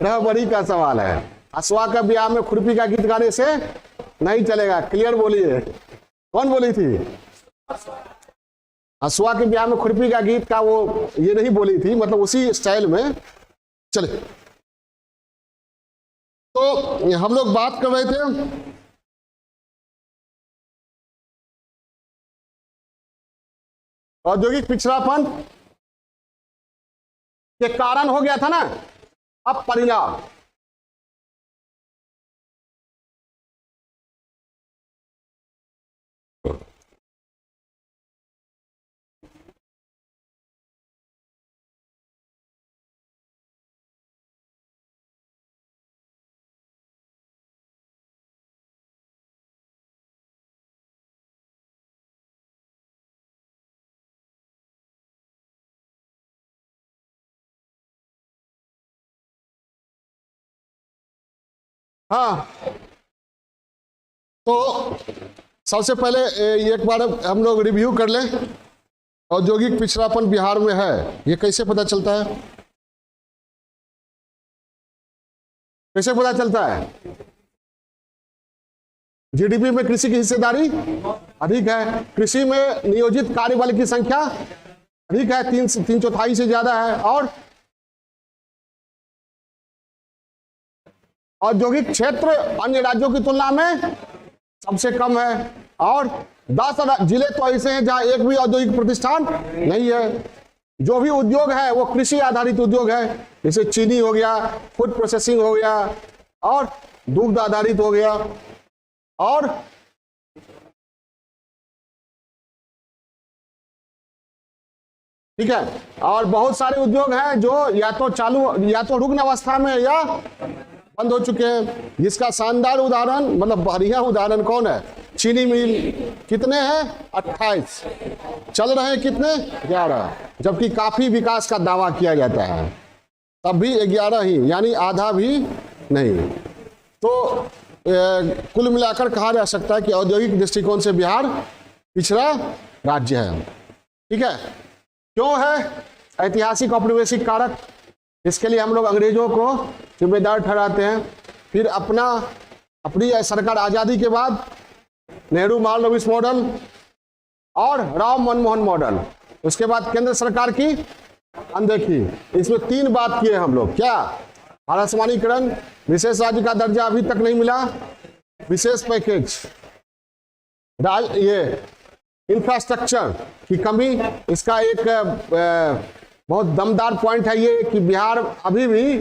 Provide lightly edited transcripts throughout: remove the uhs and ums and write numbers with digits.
रहबरी का सवाल है। हसुआ का ब्याह में खुरपी का गीत गाने से नहीं चलेगा। क्लियर बोलिए, कौन बोली थी? हसुआ के ब्याह में खुरपी का गीत का वो ये नहीं बोली थी, मतलब उसी स्टाइल में चले। तो हम लोग बात कर रहे थे औद्योगिक पिछड़ापन के कारण हो गया था ना, अब परिणाम। हाँ, तो सबसे पहले एक बार हम लोग रिव्यू कर लें। औद्योगिक पिछड़ापन बिहार में है, ये कैसे पता चलता है? कैसे पता चलता है? जीडीपी में कृषि की हिस्सेदारी अधिक है, कृषि में नियोजित कार्यबल की संख्या अधिक है, 3/4 से ज्यादा है, और औद्योगिक क्षेत्र अन्य राज्यों की तुलना में सबसे कम है, और 10 जिले तो ऐसे हैं जहां एक भी औद्योगिक प्रतिष्ठान नहीं है। जो भी उद्योग है वो कृषि आधारित उद्योग है, जैसे चीनी हो गया, फूड प्रोसेसिंग हो गया, और दूध आधारित हो गया, और ठीक है, और बहुत सारे उद्योग हैं जो या तो चालू या तो रुग्ण अवस्था में या बंद हो चुके हैं। जिसका शानदार उदाहरण, मतलब बढ़िया उदाहरण कौन है? चीनी मिल। कितने हैं? 28। चल रहे हैं कितने? 11, जबकि काफी विकास का दावा किया जाता है, तब भी 11 ही, यानी आधा भी नहीं। तो कुल मिलाकर कहा जा सकता है कि औद्योगिक दृष्टिकोण से बिहार पिछड़ा राज्य है। ठीक है, क्यों है? ऐतिहासिक औपनिवेशिक कारक, इसके लिए हम लोग अंग्रेजों को जिम्मेदार ठहराते हैं। फिर अपनी सरकार आजादी के बाद नेहरू मालवीय मॉडल और राव मनमोहन मॉडल, उसके बाद केंद्र सरकार की अनदेखी। इसमें 3 बात किए हम लोग। क्या? आरक्षणीकरण, विशेष राज्य का दर्जा अभी तक नहीं मिला, विशेष पैकेज, ये इंफ्रास्ट्रक्चर की कमी। इसका एक बहुत दमदार पॉइंट है ये कि बिहार अभी भी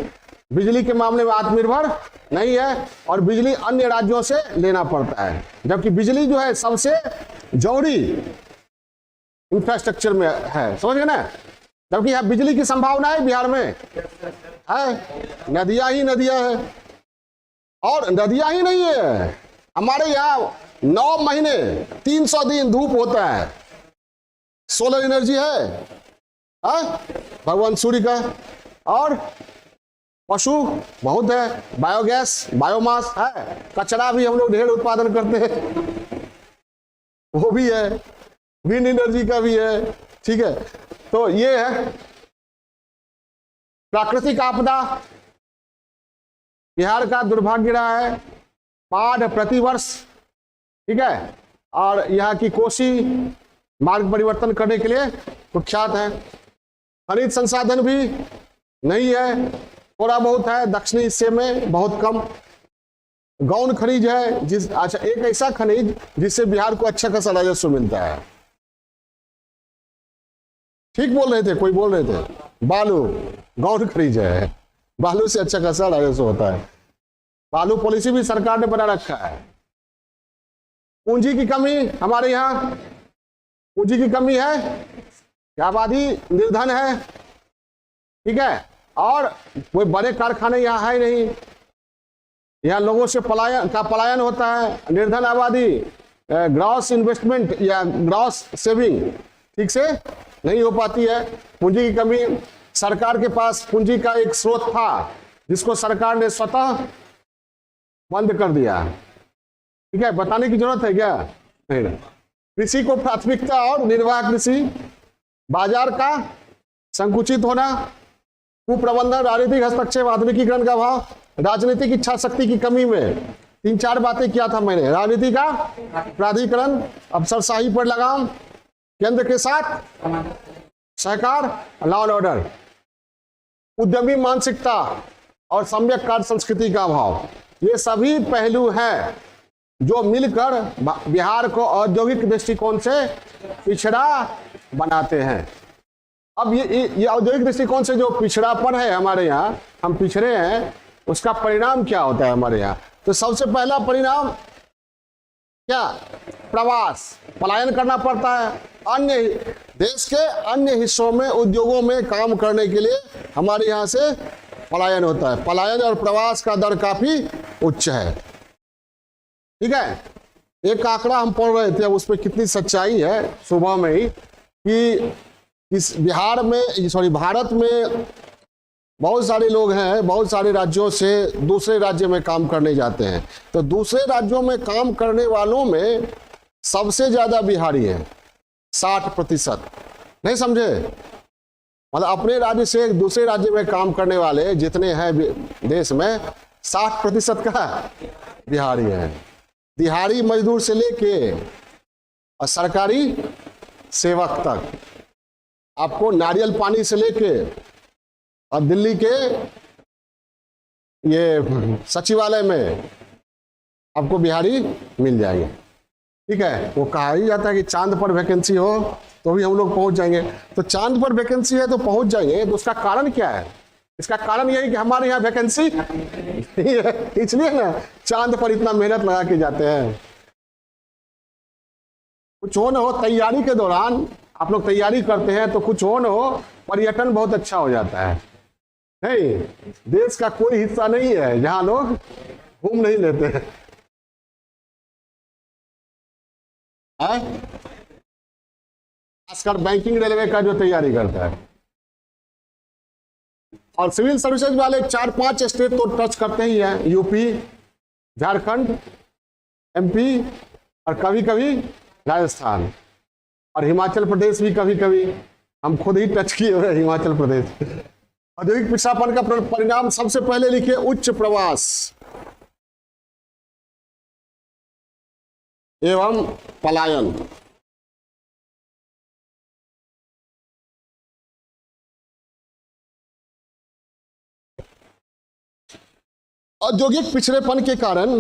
बिजली के मामले में आत्मनिर्भर नहीं है, और बिजली अन्य राज्यों से लेना पड़ता है, जबकि बिजली जो है सबसे जरूरी इंफ्रास्ट्रक्चर में है। समझ गए ना? जबकि यहाँ बिजली की संभावना है बिहार में है, नदियां ही नदियां है, और नदियां ही नहीं है, हमारे यहाँ 9 महीने 300 दिन धूप होता है। सोलर एनर्जी है, भगवान सूर्य का, और पशु बहुत है, बायोगैस, बायोमास है, कचरा भी हम लोग ढेर उत्पादन करते हैं, वो भी है, विंड एनर्जी का भी है। ठीक है, तो ये है प्राकृतिक आपदा। बिहार का दुर्भाग्य रहा है, बाढ़ प्रतिवर्ष, ठीक है, और यहाँ की कोसी मार्ग परिवर्तन करने के लिए कुख्यात है। खनिज संसाधन भी नहीं है, थोड़ा बहुत है, दक्षिणी हिस्से में बहुत कम। गौण खनिज है, अच्छा, एक ऐसा खनिज जिससे बिहार को अच्छा खासा राजस्व मिलता है। ठीक बोल रहे थे, कोई बोल रहे थे? बालू गौण खनिज है, बालू से अच्छा खासा राजस्व होता है। बालू पॉलिसी भी सरकार ने बना रखा है। पूंजी की कमी, हमारे यहाँ पूंजी की कमी है, आबादी निर्धन है, ठीक है, और कोई बड़े कारखाने यहाँ है नहीं, यहाँ लोगों से पलायन होता है। निर्धन आबादी, ग्रॉस इन्वेस्टमेंट या ग्रॉस सेविंग ठीक से नहीं हो पाती है। पूंजी की कमी, सरकार के पास पूंजी का एक स्रोत था जिसको सरकार ने स्वतः बंद कर दिया। ठीक है, बताने की जरूरत है क्या? नहीं। कृषि को प्राथमिकता और निर्वाह कृषि, बाजार का संकुचित होना, कुप्रबंधन, राजनीतिक हस्तक्षेप, आधुनिकीकरण का अभाव, राजनीतिक इच्छा शक्ति की कमी में। 3-4 बातें किया था मैंने। राजनीति का प्राधिकरण, अफसरशाही पर लगाम, केंद्र के साथ सहकार, लॉ एंड ऑर्डर, उद्यमी मानसिकता और सम्यक कार्य संस्कृति का अभाव। ये सभी पहलू हैं जो मिलकर बिहार को औद्योगिक दृष्टिकोण से पिछड़ा बनाते हैं। अब ये औद्योगिक दृष्टिकोण से जो पिछड़ापन है हमारे यहाँ, हम पिछड़े हैं, उसका परिणाम क्या होता है हमारे यहाँ? तो सबसे पहला परिणाम क्या? प्रवास, पलायन करना पड़ता है। अन्य देश के अन्य हिस्सों में उद्योगों में काम करने के लिए हमारे यहाँ से पलायन होता है। पलायन और प्रवास का दर काफी उच्च है। ठीक है, एक आंकड़ा हम पढ़ रहे थे, उस पर कितनी सच्चाई है सुबह में ही, कि इस बिहार में, सॉरी, भारत में बहुत सारे लोग हैं, बहुत सारे राज्यों से दूसरे राज्य में काम करने जाते हैं। तो दूसरे राज्यों में काम करने वालों में सबसे ज्यादा बिहारी हैं, 60%। नहीं समझे? मतलब अपने राज्य से दूसरे राज्य में काम करने वाले जितने हैं देश में, 60% का बिहारी हैं। दिहाड़ी मजदूर से लेके और सरकारी सेवक तक, आपको नारियल पानी से लेके और दिल्ली के ये सचिवालय में आपको बिहारी मिल जाएंगे। ठीक है, वो कहा ही जाता है कि चांद पर वैकेंसी हो तो भी हम लोग पहुंच जाएंगे। तो चांद पर वैकेंसी है तो पहुंच जाएंगे, तो उसका कारण क्या है? इसका कारण यही कि हमारे यहाँ वैकेंसी नहीं है, इसलिए ना चांद पर इतना मेहनत लगा के जाते हैं। कुछ हो न हो, तैयारी के दौरान आप लोग तैयारी करते हैं तो कुछ हो न हो, पर्यटन बहुत अच्छा हो जाता है। नहीं, देश का कोई हिस्सा नहीं है जहां लोग घूम नहीं लेते हैं। खासकर बैंकिंग, रेलवे का जो तैयारी करता है, और सिविल सर्विसेज वाले 4-5 स्टेट तो टच करते ही हैं, यूपी, झारखंड, एमपी और कभी कभी राजस्थान और हिमाचल प्रदेश भी कभी कभी। हम खुद ही टच किए हुए हिमाचल प्रदेश। औद्योगिक पिछड़ापन का परिणाम सबसे पहले लिखिए, उच्च प्रवास एवं पलायन। औद्योगिक पिछड़ेपन के कारण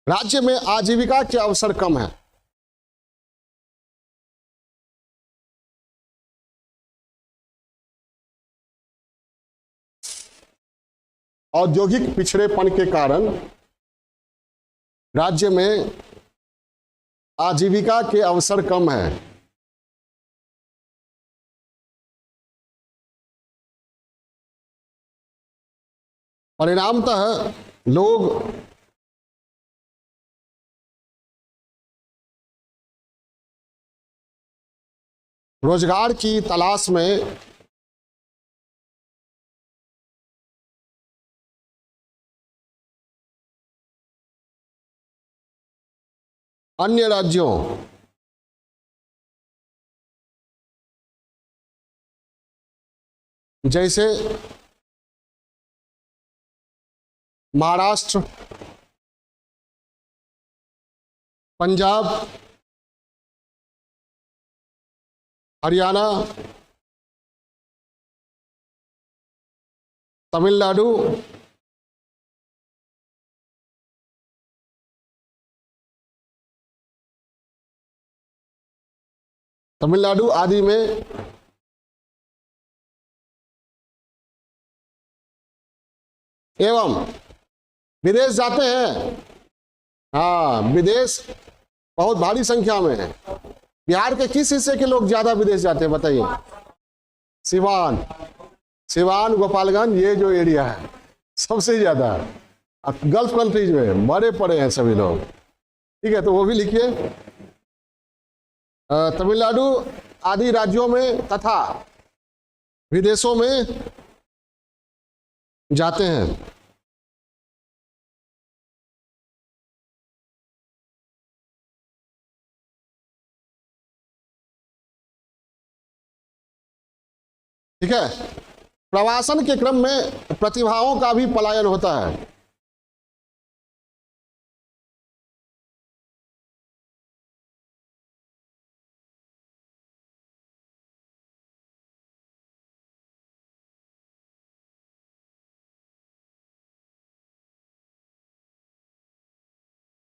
राज्य में आजीविका के अवसर कम है। औद्योगिक पिछड़ेपन के कारण राज्य में आजीविका के अवसर कम है। परिणामतः लोग रोजगार की तलाश में अन्य राज्यों जैसे महाराष्ट्र, पंजाब, हरियाणा, तमिलनाडु, आदि में एवं विदेश जाते हैं। हाँ, विदेश बहुत भारी संख्या में है। बिहार के किस हिस्से के लोग ज्यादा विदेश जाते हैं बताइए? सिवान, गोपालगंज, ये जो एरिया है सबसे ज्यादा। गल्फ कंट्रीज में भरे पड़े हैं सभी लोग। ठीक है, तो वो भी लिखिए। तमिलनाडु आदि राज्यों में तथा विदेशों में जाते हैं। ठीक है। प्रवासन के क्रम में प्रतिभाओं का भी पलायन होता है।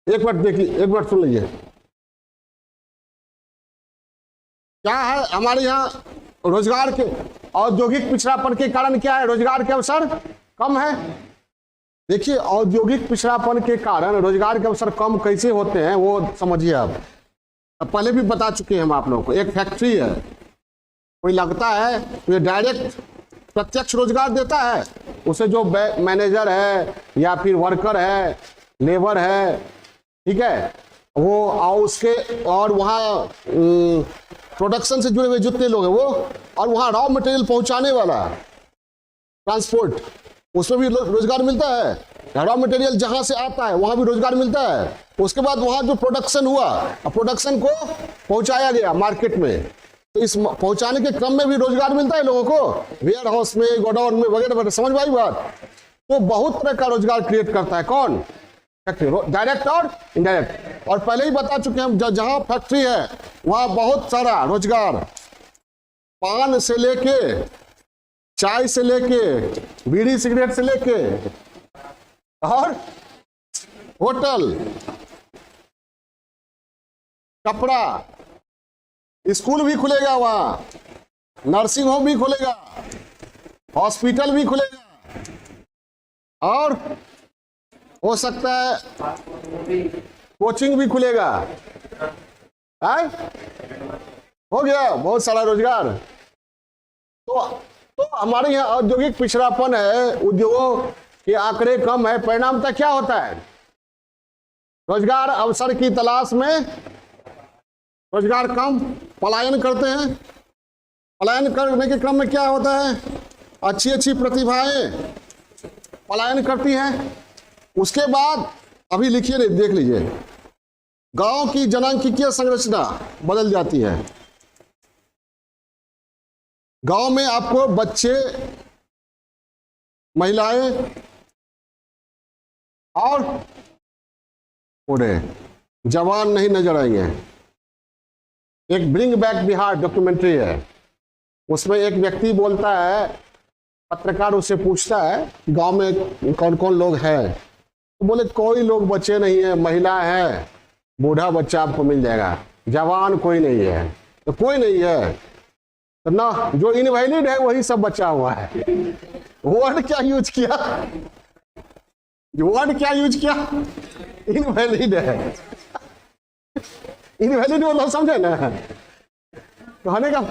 एक मिनट देखिए, एक मिनट सुन लीजिए। क्या है हमारे यहाँ रोजगार के औद्योगिक पिछड़ापन के कारण क्या है, रोजगार के अवसर कम है। देखिए, औद्योगिक पिछड़ापन के कारण रोजगार के अवसर कम कैसे होते हैं वो समझिए आप। अब पहले भी बता चुके हैं हम आप लोगों को। एक फैक्ट्री है, कोई लगता है तो ये डायरेक्ट प्रत्यक्ष रोजगार देता है, उसे जो मैनेजर है या फिर वर्कर है, लेबर है, ठीक है, वो और उसके और वहाँ प्रोडक्शन से जुड़े हुए जितने लोग हैं वो, और वहाँ रॉ मटेरियल पहुँचाने वाला ट्रांसपोर्ट, उसमें भी रोजगार मिलता है। रॉ मटेरियल जहाँ से आता है वहाँ भी रोजगार मिलता है। उसके बाद वहाँ जो प्रोडक्शन हुआ, प्रोडक्शन को पहुँचाया गया मार्केट में, तो इस पहुँचाने के क्रम में भी रोजगार मिलता है लोगों को, वेयर हाउस में, गोडाउन में वगैरह वगैरह। समझ में आई बात? तो बहुत तरह का रोजगार क्रिएट करता है कौन? फैक्ट्री, डायरेक्ट और इनडायरेक्ट। और पहले ही बता चुके हैं हम, जहां फैक्ट्री है वहां बहुत सारा रोजगार, पान से लेके, चाय से लेके, बीड़ी सिगरेट से लेके, और होटल, कपड़ा, स्कूल भी खुलेगा वहां, नर्सिंग होम भी खुलेगा, हॉस्पिटल भी खुलेगा, और हो सकता है कोचिंग भी खुलेगा। है? हो गया बहुत सारा रोजगार। तो हमारे यहाँ औद्योगिक पिछड़ापन है, उद्योगों के आंकड़े कम है। परिणामतः क्या होता है? रोजगार अवसर की तलाश में रोजगार कम, पलायन करते हैं। पलायन करने के क्रम में क्या होता है? अच्छी अच्छी प्रतिभाएं पलायन करती हैं। उसके बाद अभी लिखिए, नहीं देख लीजिए, गांव की जनांकीय संरचना बदल जाती है। गांव में आपको बच्चे, महिलाएं और बूढ़े, जवान नहीं नजर आएंगे। एक ब्रिंग बैक बिहार डॉक्यूमेंट्री है, उसमें एक व्यक्ति बोलता है, पत्रकार उससे पूछता है गांव में कौन कौन लोग हैं, तो बोले कोई लोग बच्चे नहीं है, महिला है, बूढ़ा बच्चा आपको मिल जाएगा, जवान कोई नहीं है। तो कोई नहीं है तो ना, जो इनवैलिड है वही सब बचा हुआ है। वर्ड क्या यूज किया? वर्ड क्या यूज किया? इनवैलिड है। इनवैलिड मतलब समझे ना, कहने का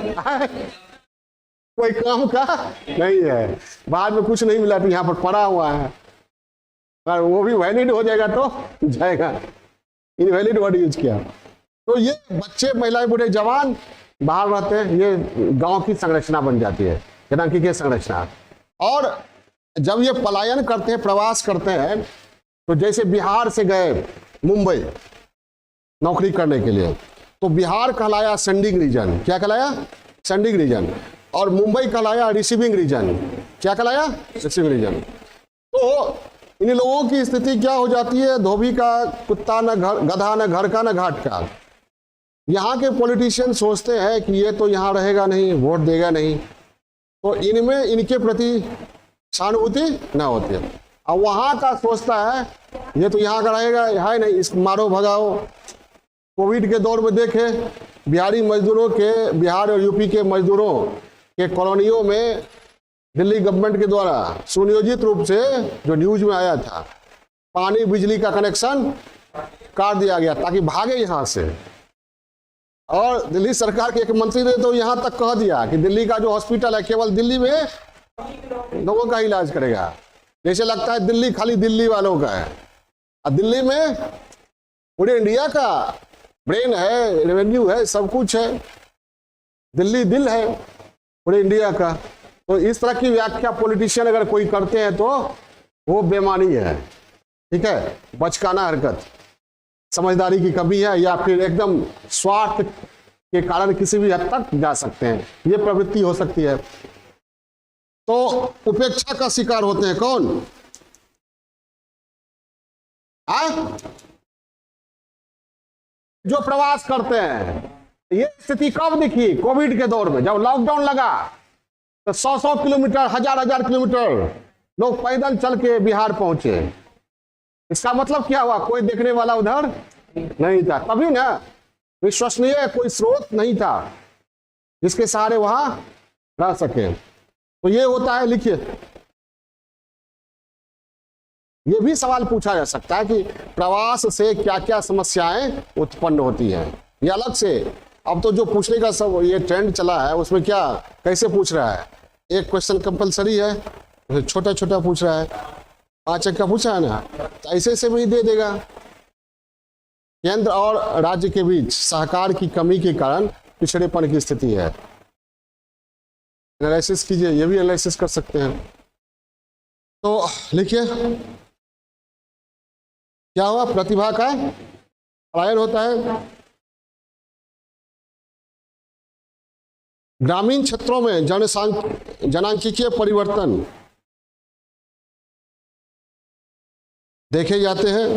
कोई काम का नहीं है, बाद में कुछ नहीं मिला तो यहाँ पर पड़ा हुआ है, अगर वो भी वैलिड हो जाएगा तो जाएगा। इनवैलिड वर्ड यूज किया। तो ये बच्चे, महिलाएं, बूढ़े, जवान बाहर रहते हैं, ये गांव की संरचना बन जाती है, जनांकीय संरचना। और जब ये पलायन करते हैं, प्रवास करते हैं, तो जैसे बिहार से गए मुंबई नौकरी करने के लिए, तो बिहार कहलाया सेंडिंग रीजन। क्या कहलाया? Sending region. और मुंबई कहलाया रिसीविंग रीजन। क्या कहलाया? Receiving region. तो इन लोगों की स्थिति क्या हो जाती है? धोबी का कुत्ता न घर, गधा न घर का न घाट का। यहाँ के पॉलिटिशियन सोचते हैं कि ये तो यहाँ रहेगा नहीं, वोट देगा नहीं, तो इनमें इनके प्रति सहानुभूति ना होती है। और वहाँ का सोचता है ये तो यहाँ का रहेगा, है नहीं, इस मारो भगाओ। कोविड के दौर में देखे बिहारी मजदूरों के, बिहार और यूपी के मजदूरों के कॉलोनियों में दिल्ली गवर्नमेंट के द्वारा सुनियोजित रूप से जो न्यूज में आया था, पानी बिजली का कनेक्शन काट दिया गया ताकि भागे यहाँ से। और दिल्ली सरकार के एक मंत्री ने तो यहाँ तक कह दिया कि दिल्ली का जो हॉस्पिटल है केवल दिल्ली में लोगों का इलाज करेगा। जैसे लगता है दिल्ली खाली दिल्ली वालों का है, और दिल्ली में पूरे इंडिया का ब्रेन है, रेवेन्यू है, सब कुछ है। दिल्ली दिल है पूरे इंडिया का। तो इस तरह की व्याख्या पॉलिटिशियन अगर कोई करते हैं तो वो बेईमानी है, ठीक है, बचकाना हरकत, समझदारी की कमी है, या फिर एकदम स्वार्थ के कारण किसी भी हद तक जा सकते हैं, ये प्रवृत्ति हो सकती है। तो उपेक्षा का शिकार होते हैं कौन? जो प्रवास करते हैं। ये स्थिति कब दिखी? कोविड के दौर में, जब लॉकडाउन लगा तो 100-100 किलोमीटर, 1000-1000 किलोमीटर लोग पैदल चल के बिहार पहुंचे। इसका मतलब क्या हुआ? कोई देखने वाला उधर नहीं था, तभी ना विश्वसनीय कोई स्रोत नहीं था जिसके सहारे वहां रह सके। तो ये होता है। लिखिए, ये भी सवाल पूछा जा सकता है कि प्रवास से क्या क्या समस्याएं उत्पन्न होती हैं। ये अलग से, अब तो जो पूछने का सब ये ट्रेंड चला है उसमें क्या कैसे पूछ रहा है, एक क्वेश्चन कंपलसरी है, छोटा छोटा पूछ रहा है, 5 अंक का पूछा है ना, तो ऐसे से भी दे देगा। केंद्र और राज्य के बीच सहकार की कमी के कारण पिछड़ेपन की स्थिति है। एनालिसिस कीजिए, ये भी एनालिसिस कर सकते हैं। तो लिखिए, क्या हुआ? प्रतिभा का पलायन होता है। ग्रामीण क्षेत्रों में जनांकीय परिवर्तन देखे जाते हैं।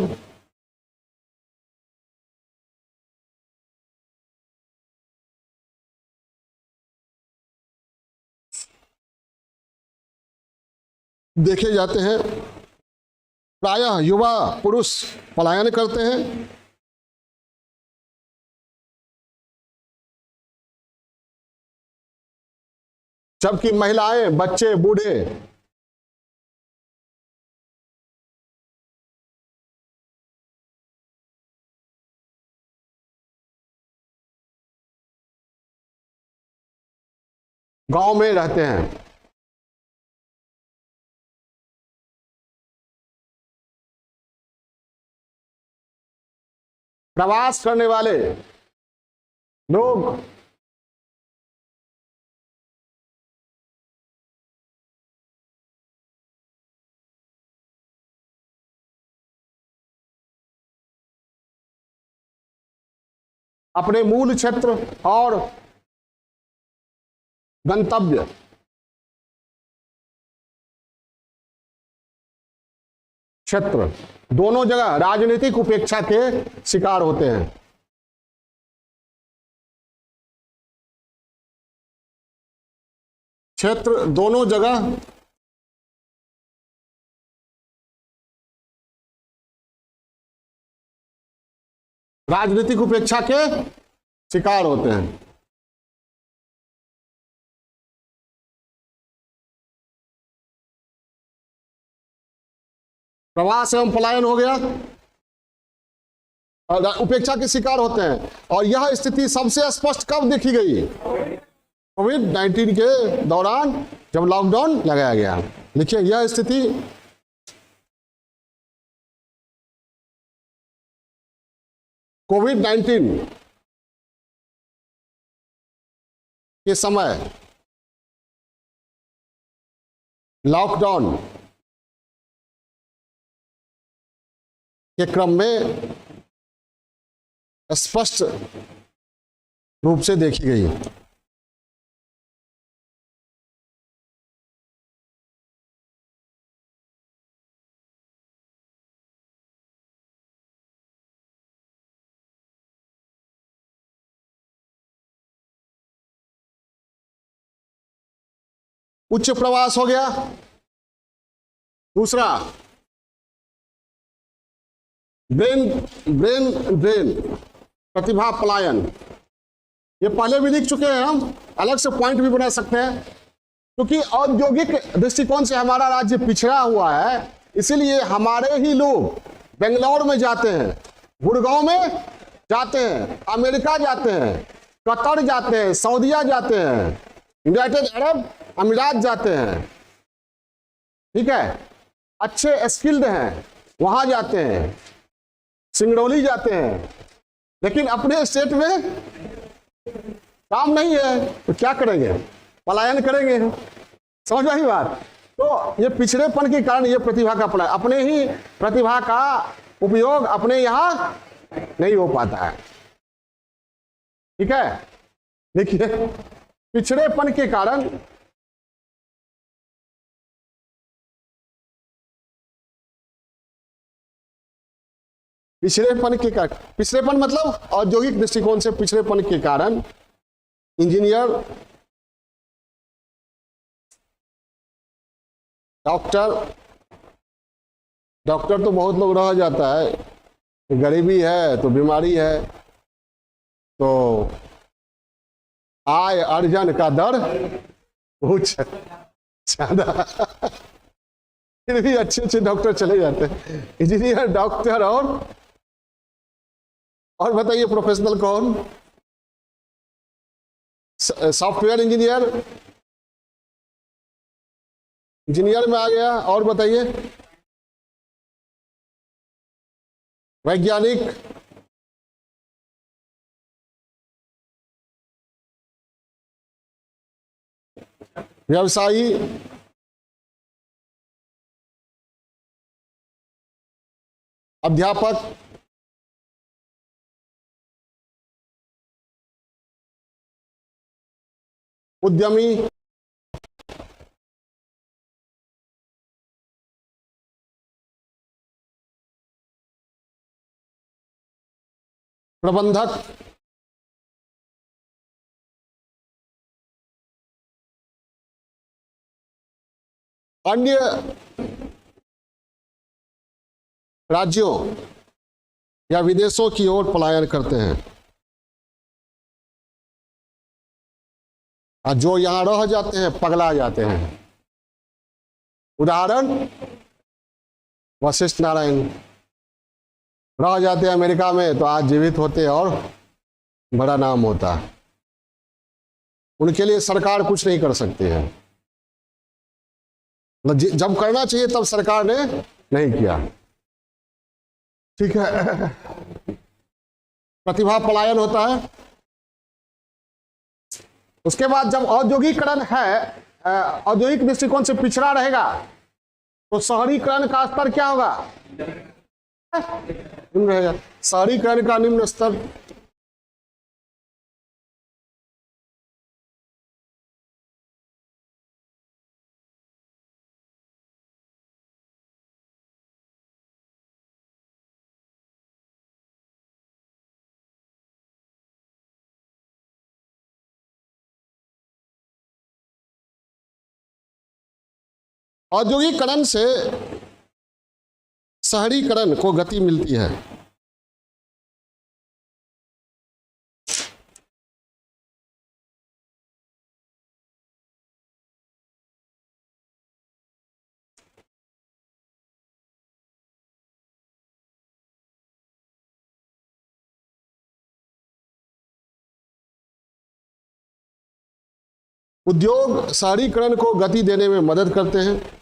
प्रायः युवा पुरुष पलायन करते हैं। जबकि महिलाएं, बच्चे, बूढ़े गांव में रहते हैं। प्रवास करने वाले लोग अपने मूल क्षेत्र और गंतव्य क्षेत्र दोनों जगह राजनीतिक उपेक्षा के शिकार होते हैं। क्षेत्र दोनों जगह राजनीतिक उपेक्षा के शिकार होते हैं। प्रवास एवं पलायन हो गया और उपेक्षा के शिकार होते हैं। और यह स्थिति सबसे स्पष्ट कब देखी गई? कोविड-19 के दौरान, जब लॉकडाउन लगाया गया। देखिए, यह स्थिति कोविड-19 के समय लॉकडाउन के क्रम में स्पष्ट रूप से देखी गई। उच्च प्रवास हो गया। दूसरा, ब्रेन प्रतिभा पलायन। ये पहले भी लिख चुके हैं हम, अलग से पॉइंट भी बना सकते हैं। क्योंकि औद्योगिक दृष्टिकोण से हमारा राज्य पिछड़ा हुआ है, इसीलिए हमारे ही लोग बेंगलोर में जाते हैं, गुड़गांव में जाते हैं, अमेरिका जाते हैं, कतर जाते हैं, सऊदीया जाते हैं, यूनाइटेड अरब अमीरात जाते हैं। ठीक है, अच्छे स्किल्ड हैं, वहां जाते हैं, सिंगरौली जाते हैं, लेकिन अपने स्टेट में काम नहीं है तो क्या करेंगे? पलायन करेंगे। समझ में आई बात? तो ये पिछड़ेपन के कारण ये प्रतिभा का पलायन, अपने ही प्रतिभा का उपयोग अपने यहां नहीं हो पाता है। ठीक है, देखिए, पिछड़ेपन के कारण पिछड़ेपन मतलब औद्योगिक दृष्टिकोण से पिछड़ेपन के कारण इंजीनियर, डॉक्टर तो बहुत लोग रह जाता है, गरीबी है तो बीमारी है, तो आय अर्जन का दर कुछ ज्यादा, फिर भी अच्छे अच्छे डॉक्टर चले जाते हैं, इंजीनियर, डॉक्टर और बताइए प्रोफेशनल कौन? सॉफ्टवेयर इंजीनियर, इंजीनियर में आ गया, और बताइए वैज्ञानिक, व्यवसायी, अध्यापक, उद्यमी, प्रबंधक, अन्य राज्यों या विदेशों की ओर पलायन करते हैं, और जो यहां रह जाते हैं पगला जाते हैं। उदाहरण वशिष्ठ नारायण रह जाते हैं अमेरिका में, तो आज जीवित होते और बड़ा नाम होता। उनके लिए सरकार कुछ नहीं कर सकती है, जब करना चाहिए तब सरकार ने नहीं किया। ठीक है, प्रतिभा पलायन होता है। उसके बाद जब औद्योगिकरण है, औद्योगिक दृष्टिकोण से पिछड़ा रहेगा, तो शहरीकरण का स्तर क्या होगा? निम्न रहेगा। शहरीकरण का निम्न स्तर, औद्योगिकरण से शहरीकरण को गति मिलती है। उद्योग शहरीकरण को गति देने में मदद करते हैं।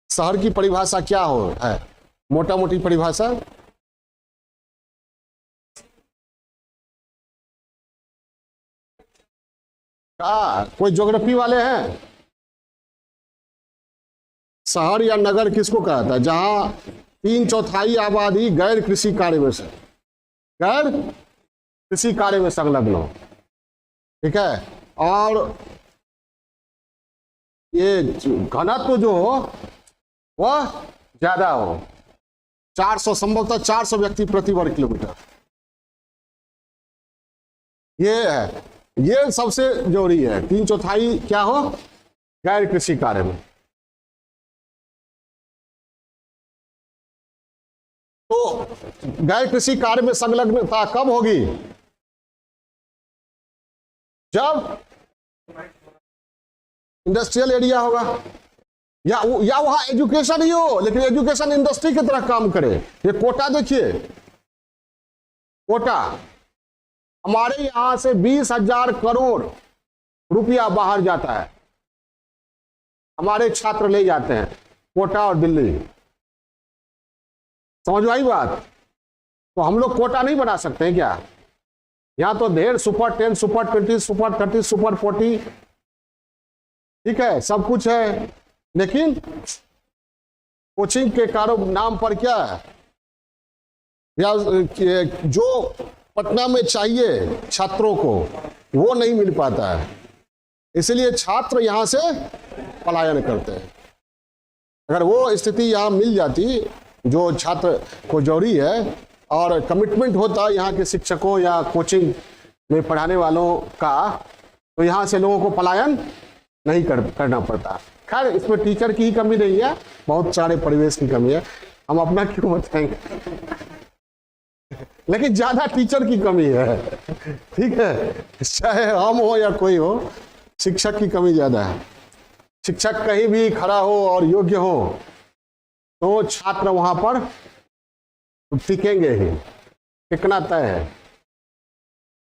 शहर की परिभाषा क्या है? मोटा मोटी परिभाषा, कोई ज्योग्राफी वाले हैं? शहर या नगर किसको कहता है? जहां 3/4 आबादी गैर कृषि कार्य में संलग्न हो। ठीक है, और ये घनत्व जो हो वह ज्यादा हो, 400, संभवतः 400 व्यक्ति प्रति वर्ग किलोमीटर। ये है, ये सबसे जरूरी है। 3/4 क्या हो? गैर कृषि कार्य में। तो गैर कृषि कार्य में संलग्नता कब होगी? जब इंडस्ट्रियल एरिया होगा, या वहां एजुकेशन ही हो, लेकिन एजुकेशन इंडस्ट्री की तरह काम करे। ये कोटा देखिए, कोटा हमारे यहां से 20,000 करोड़ रुपया बाहर जाता है, हमारे छात्र ले जाते हैं कोटा और दिल्ली। समझ में आई बात? तो हम लोग कोटा नहीं बना सकते हैं क्या? यहां तो ढेर सुपर 10, सुपर 20, सुपर 30, सुपर 40, ठीक है, सब कुछ है, लेकिन कोचिंग के नाम पर क्या है? या जो पटना में चाहिए छात्रों को वो नहीं मिल पाता है, इसलिए छात्र यहां से पलायन करते हैं। अगर वो स्थिति यहाँ मिल जाती जो छात्र को जरूरी है और कमिटमेंट होता यहाँ के शिक्षकों या कोचिंग में पढ़ाने वालों का, तो यहाँ से लोगों को पलायन नहीं करना पड़ता। खैर इसमें टीचर की ही कमी नहीं है, बहुत सारे परिवेश की कमी है, हम अपना क्यों बताएंगे, लेकिन ज्यादा टीचर की कमी है, ठीक है, चाहे हम हो या कोई हो, शिक्षक की कमी ज्यादा है। शिक्षक कहीं भी खड़ा हो और योग्य हो तो छात्र वहां पर टिकेंगे ही, टिकना तय है।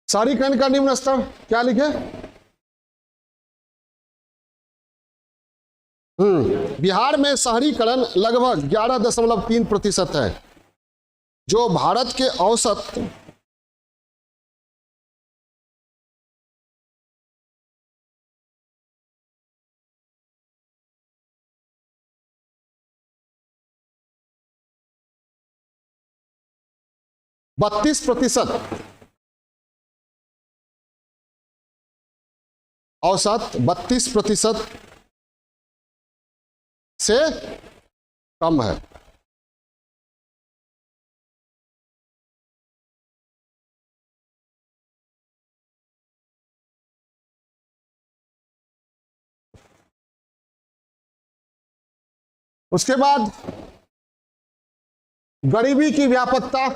शहरीकरण का निम्न स्तर क्या लिखे? बिहार में शहरीकरण लगभग 11.3% है, जो भारत के औसत औसत 32% से कम है। उसके बाद गरीबी की व्यापकता,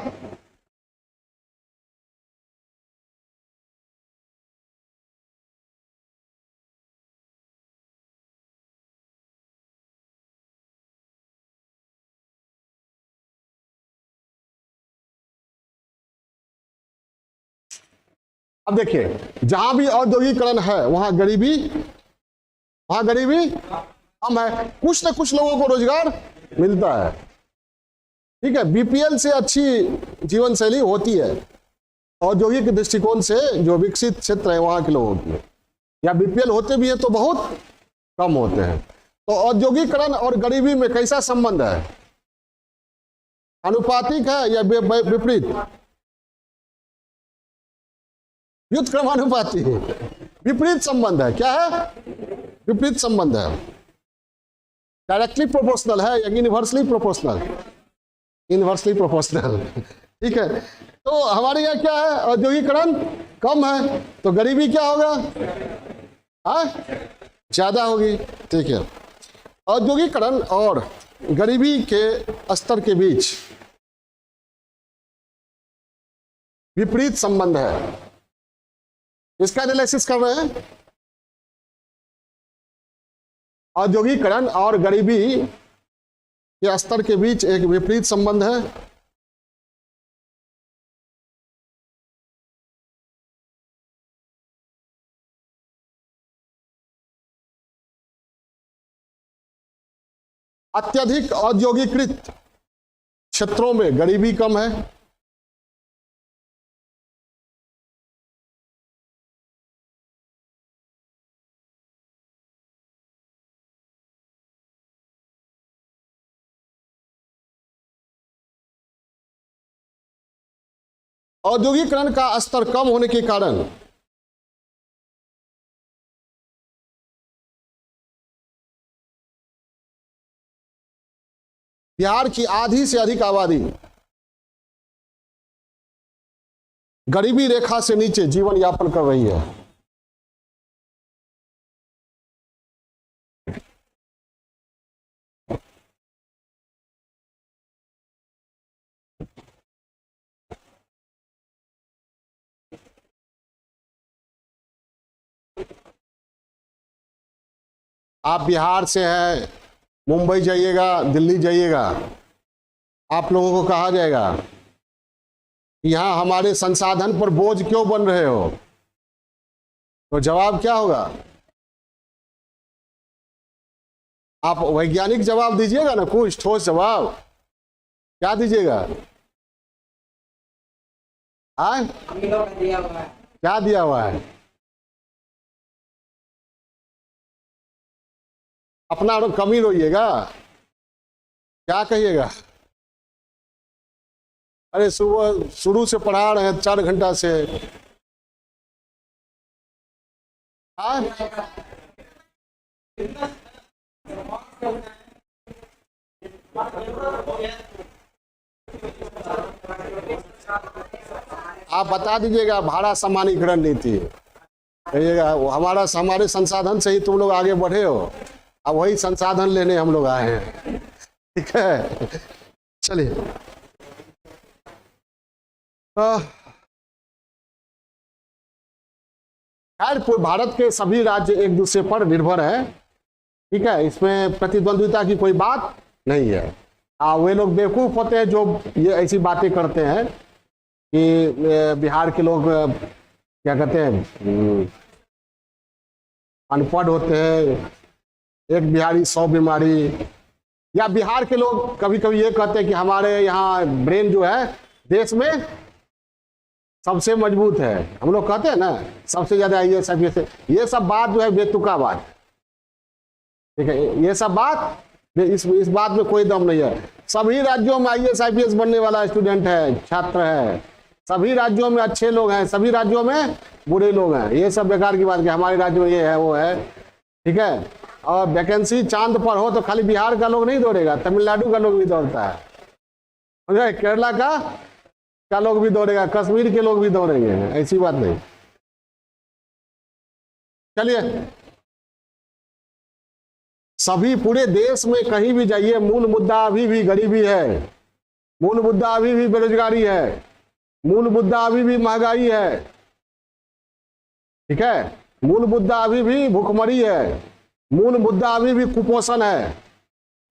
अब देखिए जहां भी औद्योगिकरण है वहां गरीबी कम है, कुछ न कुछ लोगों को रोजगार मिलता है, ठीक है। बीपीएल से अच्छी जीवन शैली होती है औद्योगिक दृष्टिकोण से, जो विकसित क्षेत्र है वहां के लोगों की, या बीपीएल होते भी हैं तो बहुत कम होते हैं। तो औद्योगिकरण और गरीबी में कैसा संबंध है? अनुपातिक है या विपरीत? व्युत्क्रमानुपाती, विपरीत संबंध है। क्या है? विपरीत संबंध है। डायरेक्टली प्रोपोर्शनल है या यूनिवर्सली प्रोपोर्शनल? इनवर्सली प्रोपोर्शनल, ठीक है। तो हमारे यहाँ क्या है? औद्योगिकरण कम है तो गरीबी क्या होगा? ज्यादा होगी, ठीक है। औद्योगिकरण और गरीबी के स्तर के बीच विपरीत संबंध है, इसका एनालिसिस कर रहे हैं। औद्योगिकरण और गरीबी के स्तर के बीच एक विपरीत संबंध है। अत्यधिक औद्योगिकृत क्षेत्रों में गरीबी कम है, औद्योगिकरण का स्तर कम होने के कारण बिहार की आधी से अधिक आबादी गरीबी रेखा से नीचे जीवन यापन कर रही है। आप बिहार से हैं, मुंबई जाइएगा, दिल्ली जाइएगा, आप लोगों को कहा जाएगा कि यहाँ हमारे संसाधन पर बोझ क्यों बन रहे हो, तो जवाब क्या होगा? आप वैज्ञानिक जवाब दीजिएगा ना, कुछ ठोस जवाब। क्या दीजिएगा? क्या दिया हुआ है? अपना कमी रोइएगा, क्या कहिएगा? अरे सुबह शुरू से पढ़ा रहे हैं 4 घंटा से। हाँ आप बता दीजिएगा भाड़ा समानीकरण नीति, कहिएगा हमारे संसाधन से ही तुम लोग आगे बढ़े हो, अब वही संसाधन लेने हम लोग आए हैं। ठीक है, चलिए। खैर भारत के सभी राज्य एक दूसरे पर निर्भर है, ठीक है, इसमें प्रतिद्वंद्विता की कोई बात नहीं है। वे लोग बेवकूफ होते हैं जो ये ऐसी बातें करते हैं कि बिहार के लोग क्या कहते हैं अनपढ़ होते हैं, एक बिहारी 100 बीमारी, या बिहार के लोग कभी कभी ये कहते हैं कि हमारे यहाँ ब्रेन जो है देश में सबसे मजबूत है। हम लोग कहते हैं ना सबसे ज्यादा IAS IPS, ये सब बात जो है बेतुका बात, ठीक है, ये सब बात इस बात में कोई दम नहीं है। सभी राज्यों में IAS IPS बनने वाला स्टूडेंट है, छात्र है, सभी राज्यों में अच्छे लोग हैं, सभी राज्यों में बुरे लोग हैं। ये सब बेकार की बात है, हमारे राज्य में ये है वो है, ठीक है। और वैकेंसी चांद पर हो तो खाली बिहार का लोग नहीं दौड़ेगा, तमिलनाडु का लोग भी दौड़ता है, केरला का लोग भी दौड़ेगा, कश्मीर के लोग भी दौड़ेंगे, ऐसी बात नहीं। चलिए, सभी पूरे देश में कहीं भी जाइए, मूल मुद्दा अभी भी गरीबी है, मूल मुद्दा अभी भी बेरोजगारी है, मूल मुद्दा अभी भी महंगाई है, ठीक है, मूल मुद्दा अभी भी भूखमरी है, मूल मुद्दा अभी भी कुपोषण है।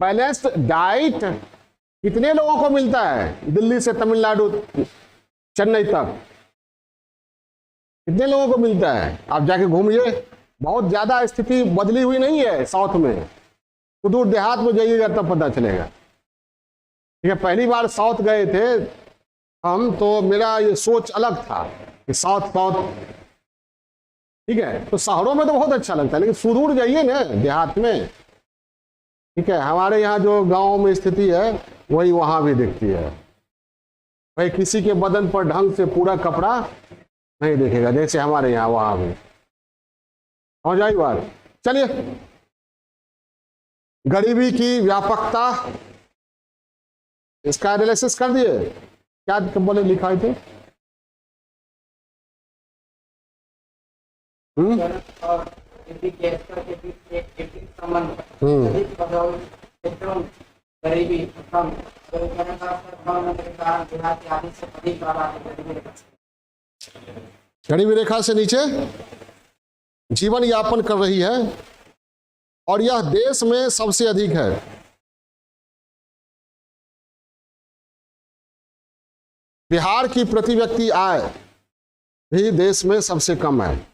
बैलेंस्ड डाइट कितने लोगों को मिलता है दिल्ली से तमिलनाडु चेन्नई तक, कितने लोगों को मिलता है? आप जाके घूमिए, बहुत ज्यादा स्थिति बदली हुई नहीं है साउथ में, सुदूर देहात में जाइएगा तब पता चलेगा। ठीक है, पहली बार साउथ गए थे हम तो मेरा ये सोच अलग था कि साउथ, ठीक है, तो शहरों में तो बहुत अच्छा लगता है, लेकिन सुदूर जाइए ना देहात में, ठीक है, हमारे यहाँ जो गांव में स्थिति है वही वहां भी दिखती है। भाई किसी के बदन पर ढंग से पूरा कपड़ा नहीं दिखेगा जैसे हमारे यहाँ वहां भी। हो जाए बात। चलिए, गरीबी की व्यापकता, इसका एनालिसिस कर दिए, क्या बोले लिखा थे? गरीबी रेखा से नीचे जीवन यापन कर रही है और यह देश में सबसे अधिक है। बिहार की प्रति व्यक्ति आय भी देश में सबसे कम है।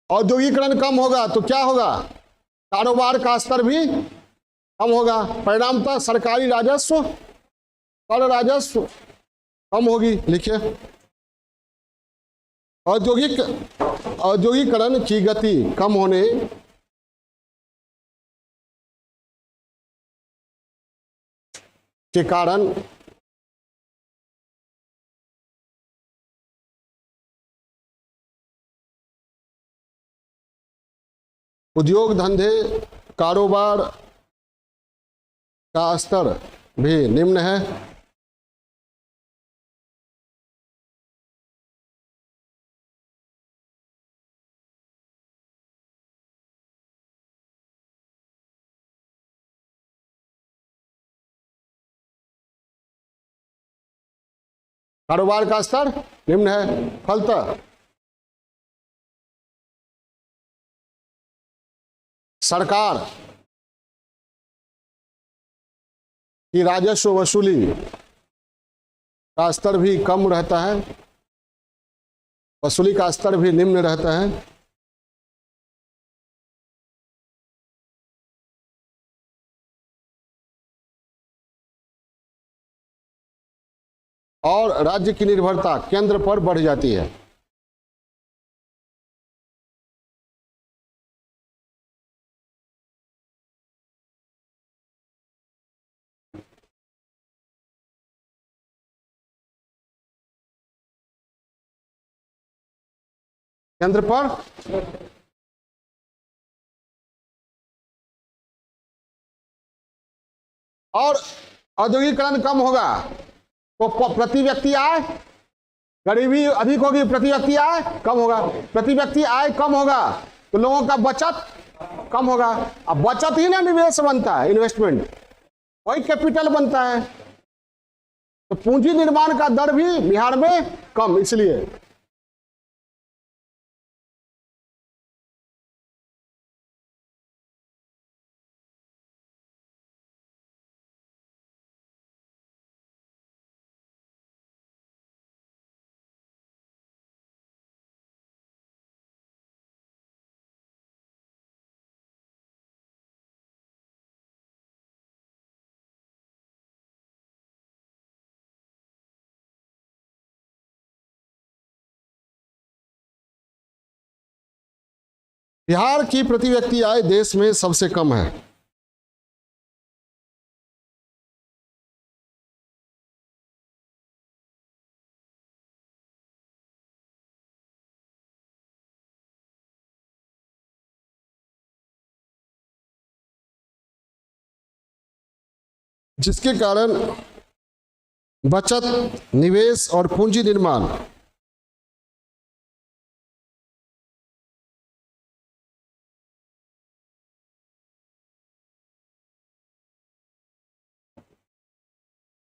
औद्योगिकरण कम होगा तो क्या होगा? कारोबार का स्तर भी कम होगा, परिणामतः सरकारी राजस्व, कर राजस्व कम होगी। लिखिए, औद्योगिकरण की गति कम होने के कारण उद्योग धंधे कारोबार का स्तर भी निम्न है। कारोबार का स्तर निम्न है, फलतः सरकार की राजस्व वसूली का स्तर भी कम रहता है, वसूली का स्तर भी निम्न रहता है। और राज्य की निर्भरता केंद्र पर बढ़ जाती है। केंद्र पर और औद्योगिकरण कम होगा तो प्रति व्यक्ति आय, गरीबी अधिक होगी, प्रति व्यक्ति आय कम होगा, प्रति व्यक्ति आय कम होगा तो लोगों का बचत कम होगा। अब बचत ही ना निवेश बनता है, इन्वेस्टमेंट वही कैपिटल बनता है। तो पूंजी निर्माण का दर भी बिहार में कम, इसलिए बिहार की प्रति व्यक्ति आय देश में सबसे कम है। जिसके कारण बचत, निवेश और पूंजी निर्माण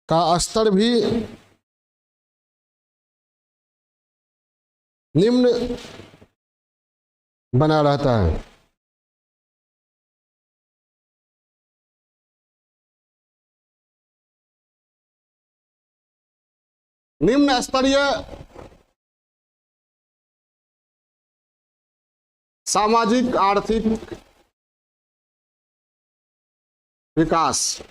का स्तर भी निम्न बना रहता है। निम्न स्तरीय सामाजिक आर्थिक विकास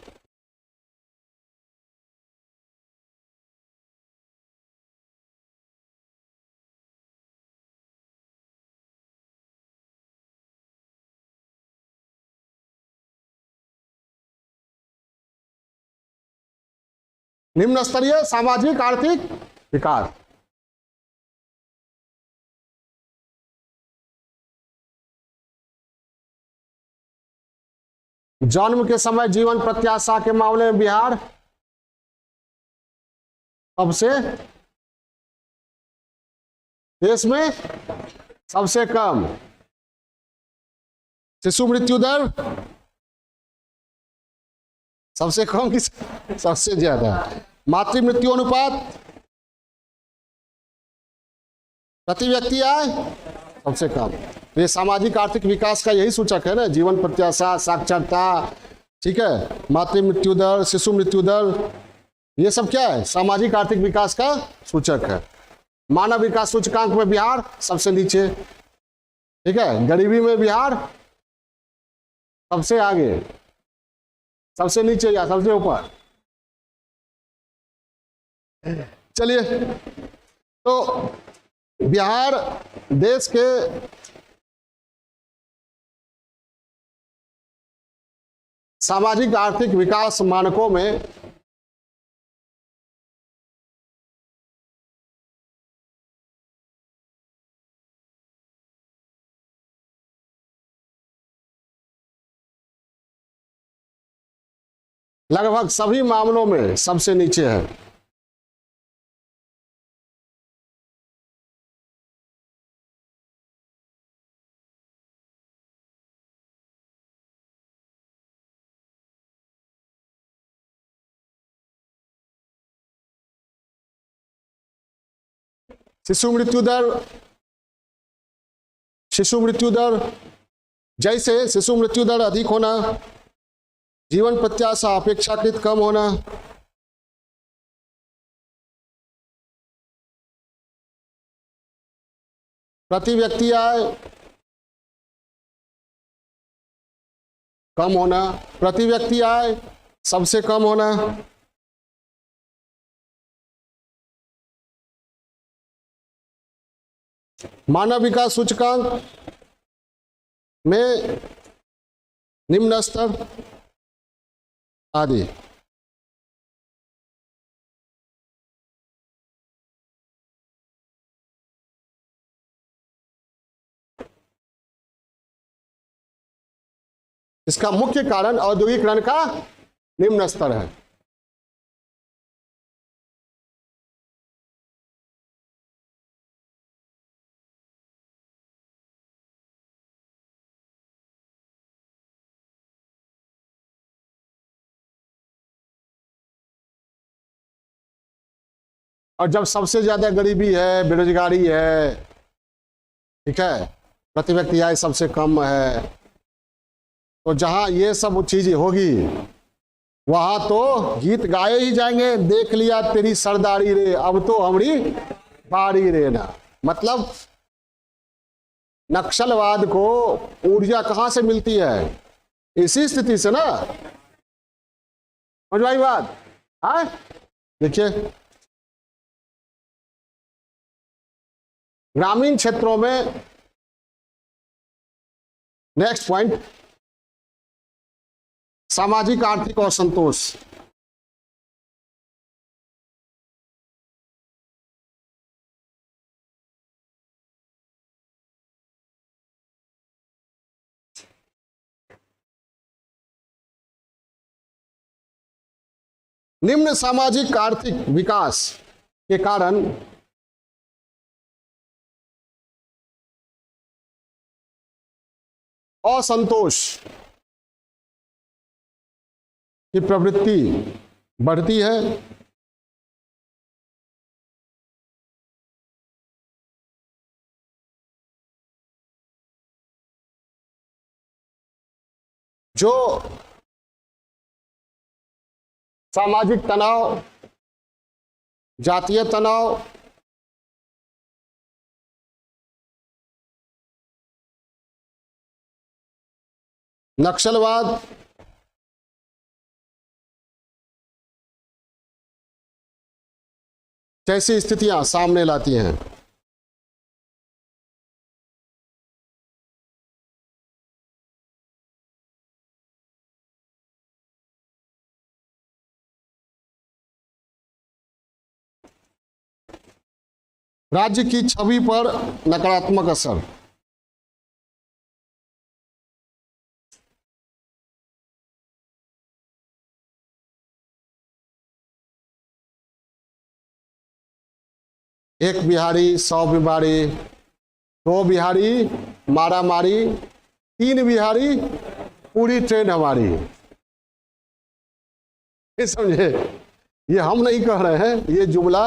निम्न स्तरीय सामाजिक आर्थिक विकास जन्म के समय जीवन प्रत्याशा के मामले में बिहार सबसे, देश में सबसे कम। शिशु मृत्यु दर सबसे कम कि सबसे ज्यादा। मातृ मृत्यु अनुपात, प्रति व्यक्ति आय सबसे कम। तो ये सामाजिक आर्थिक विकास का यही सूचक है ना, जीवन प्रत्याशा, साक्षरता, ठीक है, मातृ मृत्यु दर, शिशु मृत्यु दर, ये सब क्या है, सामाजिक आर्थिक विकास का सूचक है। मानव विकास सूचकांक में बिहार सबसे नीचे, ठीक है, गरीबी में बिहार सबसे आगे, सबसे नीचे या सबसे ऊपर। चलिए, तो बिहार देश के सामाजिक आर्थिक विकास मानकों में लगभग सभी मामलों में सबसे नीचे है। शिशु मृत्यु दर जैसे शिशु मृत्यु दर अधिक होना, जीवन प्रत्याशा अपेक्षाकृत कम होना, प्रति व्यक्ति आय कम होना, प्रति व्यक्ति आय सबसे कम होना, मानव विकास सूचकांक में निम्न स्तर आदि। इसका मुख्य कारण औद्योगिकरण का निम्न स्तर है। और जब सबसे ज्यादा गरीबी है, बेरोजगारी है, ठीक है, प्रति व्यक्ति आय सबसे कम है, तो जहां ये सब चीजें होगी वहां तो गीत गाए ही जाएंगे। देख लिया तेरी सरदारी रे, अब तो हमारी बारी रे ना। मतलब नक्सलवाद को ऊर्जा कहां से मिलती है? इसी स्थिति से ना। समझ में आई बात? हाँ, देखिए ग्रामीण क्षेत्रों में नेक्स्ट पॉइंट, सामाजिक आर्थिक असंतोष। निम्न सामाजिक आर्थिक विकास के कारण असंतोष की प्रवृत्ति बढ़ती है। जो सामाजिक तनाव, जातीय तनाव, नक्सलवाद, जैसी स्थितियां सामने लाती हैं। राज्य की छवि पर नकारात्मक असर। एक बिहारी 100 बिहारी, 2 बिहारी मारा मारी, 3 बिहारी पूरी ट्रेन हमारी। ये समझे? ये हम नहीं कह रहे हैं, ये जुमला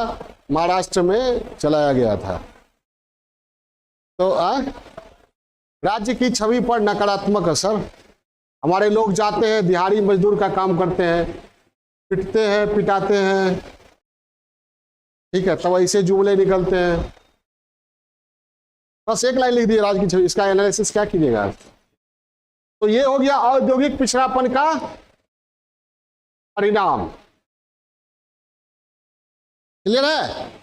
महाराष्ट्र में चलाया गया था। तो राज्य की छवि पर नकारात्मक असर। हमारे लोग जाते हैं, दिहाड़ी मजदूर का काम करते हैं, पिटते हैं, पिटाते हैं, ठीक है, तब ऐसे जुमले निकलते हैं। बस एक लाइन लिख दी राज्य की छवि, इसका एनालिसिस क्या कीजिएगा? तो ये हो गया औद्योगिक पिछड़ापन का परिणाम। क्लियर है?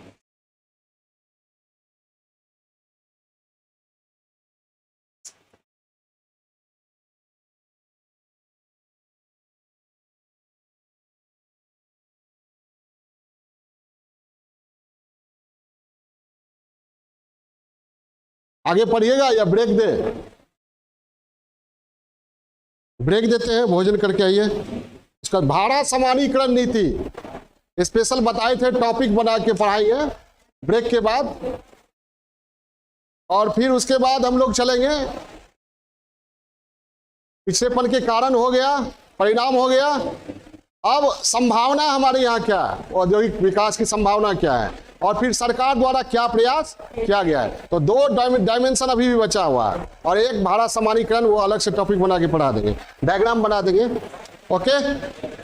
आगे पढ़िएगा या ब्रेक दे? ब्रेक देते हैं, भोजन करके आइए। इसका भाड़ा समानीकरण नीति स्पेशल बताए थे, टॉपिक बना के पढ़ाएंगे ब्रेक के बाद। और फिर उसके बाद हम लोग चलेंगे, पिछड़ेपन के कारण हो गया, परिणाम हो गया, अब संभावना हमारे यहाँ क्या है, औद्योगिक विकास की संभावना क्या है, और फिर सरकार द्वारा क्या प्रयास किया गया है। तो 2 डायमेंशन अभी भी बचा हुआ है, और एक भाड़ा समानीकरण, वो अलग से टॉपिक बना के पढ़ा देंगे, डायग्राम बना देंगे। ओके।